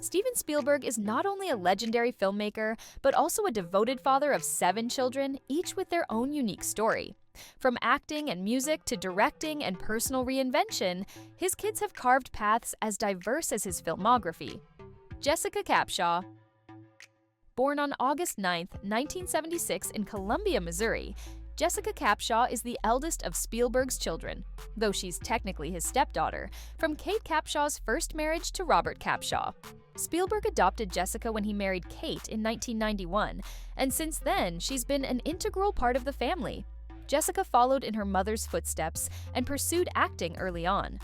Steven Spielberg is not only a legendary filmmaker, but also a devoted father of 7 children, each with their own unique story. From acting and music to directing and personal reinvention, his kids have carved paths as diverse as his filmography. Jessica Capshaw. Born on August 9, 1976 in Columbia, Missouri, Jessica Capshaw is the eldest of Spielberg's children, though she's technically his stepdaughter, from Kate Capshaw's first marriage to Robert Capshaw. Spielberg adopted Jessica when he married Kate in 1991, and since then, she's been an integral part of the family. Jessica followed in her mother's footsteps and pursued acting early on.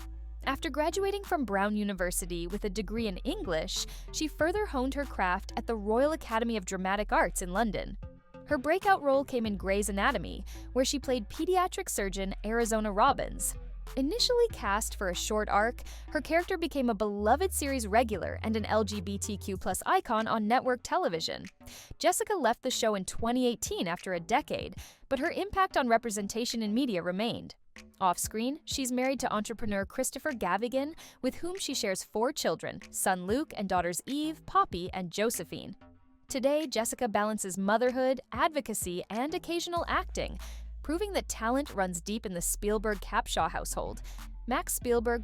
After graduating from Brown University with a degree in English, she further honed her craft at the Royal Academy of Dramatic Arts in London. Her breakout role came in Grey's Anatomy, where she played pediatric surgeon Arizona Robbins. Initially cast for a short arc, her character became a beloved series regular and an LGBTQ+ icon on network television. Jessica left the show in 2018 after a decade, but her impact on representation in media remained. Off-screen, she's married to entrepreneur Christopher Gavigan, with whom she shares 4 children, son Luke and daughters Eve, Poppy, and Josephine. Today, Jessica balances motherhood, advocacy, and occasional acting, proving that talent runs deep in the Spielberg-Capshaw household. Max Spielberg,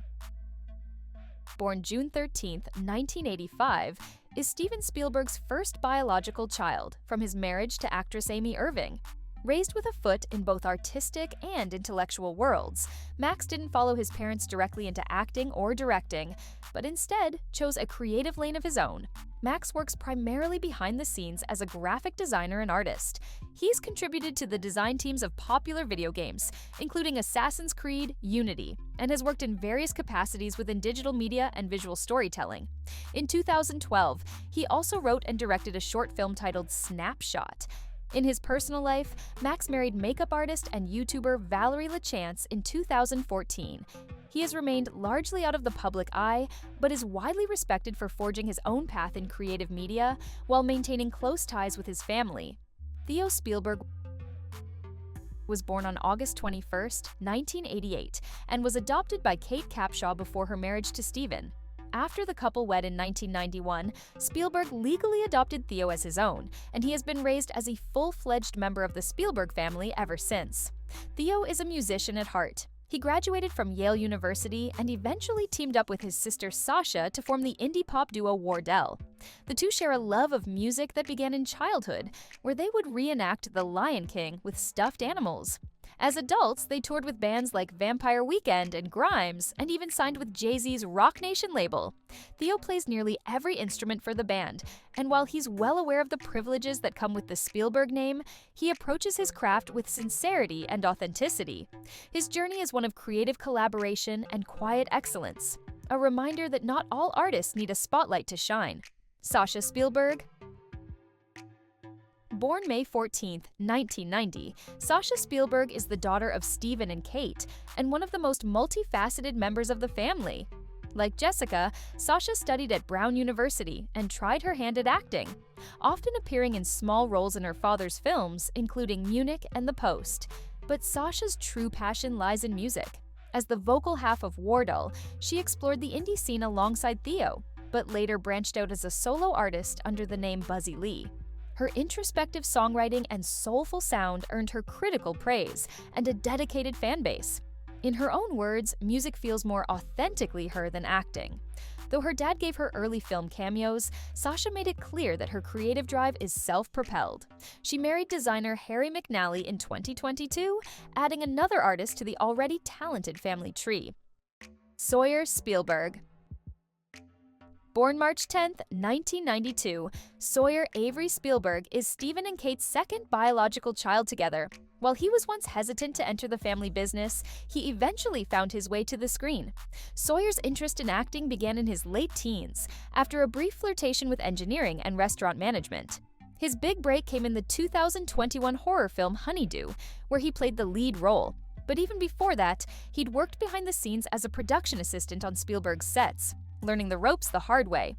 born June 13, 1985, is Steven Spielberg's first biological child from his marriage to actress Amy Irving. Raised with a foot in both artistic and intellectual worlds, Max didn't follow his parents directly into acting or directing, but instead chose a creative lane of his own. Max works primarily behind the scenes as a graphic designer and artist. He's contributed to the design teams of popular video games, including Assassin's Creed, Unity, and has worked in various capacities within digital media and visual storytelling. In 2012, he also wrote and directed a short film titled Snapshot. In his personal life, Max married makeup artist and YouTuber Valerie LaChance in 2014. He has remained largely out of the public eye, but is widely respected for forging his own path in creative media while maintaining close ties with his family. Theo Spielberg was born on August 21, 1988, and was adopted by Kate Capshaw before her marriage to Steven. After the couple wed in 1991, Spielberg legally adopted Theo as his own, and he has been raised as a full-fledged member of the Spielberg family ever since. Theo is a musician at heart. He graduated from Yale University and eventually teamed up with his sister Sasha to form the indie pop duo Wardell. The two share a love of music that began in childhood, where they would reenact The Lion King with stuffed animals. As adults, they toured with bands like Vampire Weekend and Grimes, and even signed with Jay-Z's Rock Nation label. Theo plays nearly every instrument for the band, and while he's well aware of the privileges that come with the Spielberg name, he approaches his craft with sincerity and authenticity. His journey is one of creative collaboration and quiet excellence, a reminder that not all artists need a spotlight to shine. Sasha Spielberg. Born May 14, 1990, Sasha Spielberg is the daughter of Steven and Kate, and one of the most multifaceted members of the family. Like Jessica, Sasha studied at Brown University and tried her hand at acting, often appearing in small roles in her father's films, including Munich and The Post. But Sasha's true passion lies in music. As the vocal half of Wardell, she explored the indie scene alongside Theo, but later branched out as a solo artist under the name Buzzy Lee. Her introspective songwriting and soulful sound earned her critical praise and a dedicated fan base. In her own words, music feels more authentically her than acting. Though her dad gave her early film cameos, Sasha made it clear that her creative drive is self-propelled. She married designer Harry McNally in 2022, adding another artist to the already talented family tree. Sawyer Spielberg. Born March 10, 1992, Sawyer Avery Spielberg is Steven and Kate's second biological child together. While he was once hesitant to enter the family business, he eventually found his way to the screen. Sawyer's interest in acting began in his late teens, after a brief flirtation with engineering and restaurant management. His big break came in the 2021 horror film Honeydew, where he played the lead role. But even before that, he'd worked behind the scenes as a production assistant on Spielberg's sets, learning the ropes the hard way.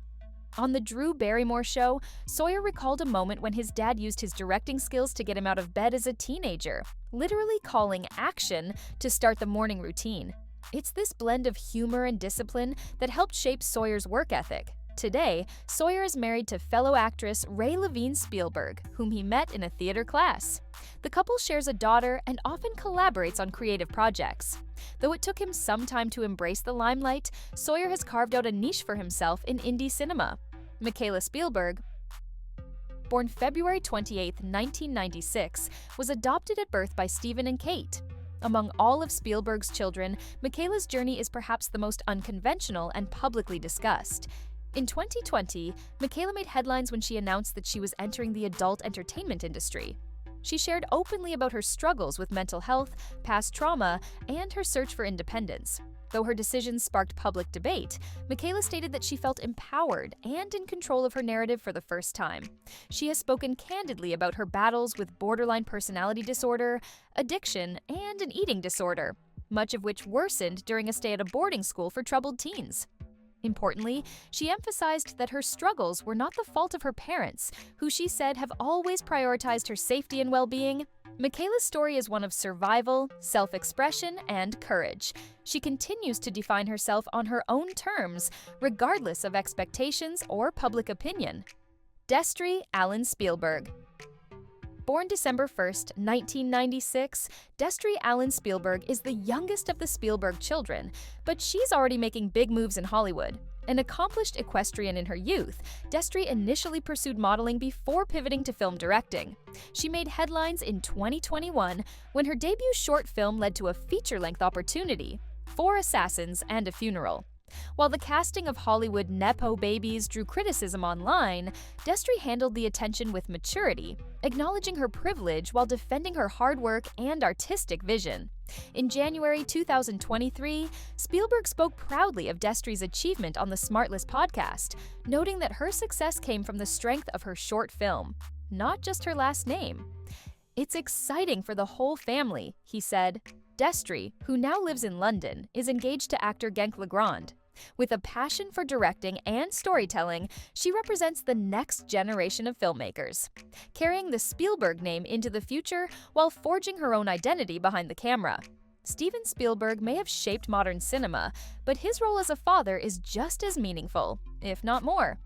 On The Drew Barrymore Show, Sawyer recalled a moment when his dad used his directing skills to get him out of bed as a teenager, literally calling action to start the morning routine. It's this blend of humor and discipline that helped shape Sawyer's work ethic. Today, Sawyer is married to fellow actress Ray Levine Spielberg, whom he met in a theater class. The couple shares a daughter and often collaborates on creative projects. Though it took him some time to embrace the limelight, Sawyer has carved out a niche for himself in indie cinema. Michaela Spielberg, born February 28, 1996, was adopted at birth by Stephen and Kate. Among all of Spielberg's children, Michaela's journey is perhaps the most unconventional and publicly discussed. In 2020, Michaela made headlines when she announced that she was entering the adult entertainment industry. She shared openly about her struggles with mental health, past trauma, and her search for independence. Though her decisions sparked public debate, Michaela stated that she felt empowered and in control of her narrative for the first time. She has spoken candidly about her battles with borderline personality disorder, addiction, and an eating disorder, much of which worsened during a stay at a boarding school for troubled teens. Importantly, she emphasized that her struggles were not the fault of her parents, who she said have always prioritized her safety and well-being. Michaela's story is one of survival, self-expression, and courage. She continues to define herself on her own terms, regardless of expectations or public opinion. Destry Allyn Spielberg. Born December 1, 1996, Destry Allyn Spielberg is the youngest of the Spielberg children, but she's already making big moves in Hollywood. An accomplished equestrian in her youth, Destry initially pursued modeling before pivoting to film directing. She made headlines in 2021 when her debut short film led to a feature-length opportunity, 4 Assassins and a Funeral. While the casting of Hollywood Nepo babies drew criticism online, Destry handled the attention with maturity, acknowledging her privilege while defending her hard work and artistic vision. In January 2023, Spielberg spoke proudly of Destry's achievement on the Smartless podcast, noting that her success came from the strength of her short film, not just her last name. "It's exciting for the whole family," he said. Destry, who now lives in London, is engaged to actor Genk Legrand. With a passion for directing and storytelling, she represents the next generation of filmmakers, carrying the Spielberg name into the future while forging her own identity behind the camera. Steven Spielberg may have shaped modern cinema, but his role as a father is just as meaningful, if not more.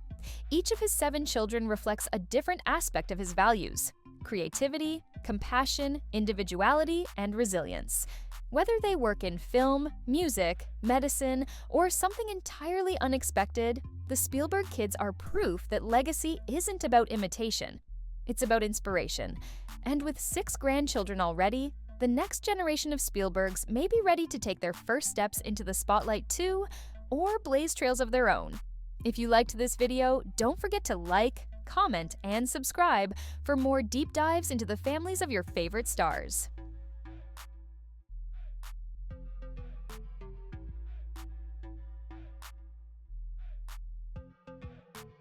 Each of his 7 children reflects a different aspect of his values: creativity, compassion, individuality, and resilience. Whether they work in film, music, medicine, or something entirely unexpected, the Spielberg kids are proof that legacy isn't about imitation. It's about inspiration. And with 6 grandchildren already, the next generation of Spielbergs may be ready to take their first steps into the spotlight too, or blaze trails of their own. If you liked this video, don't forget to like, comment, and subscribe for more deep dives into the families of your favorite stars.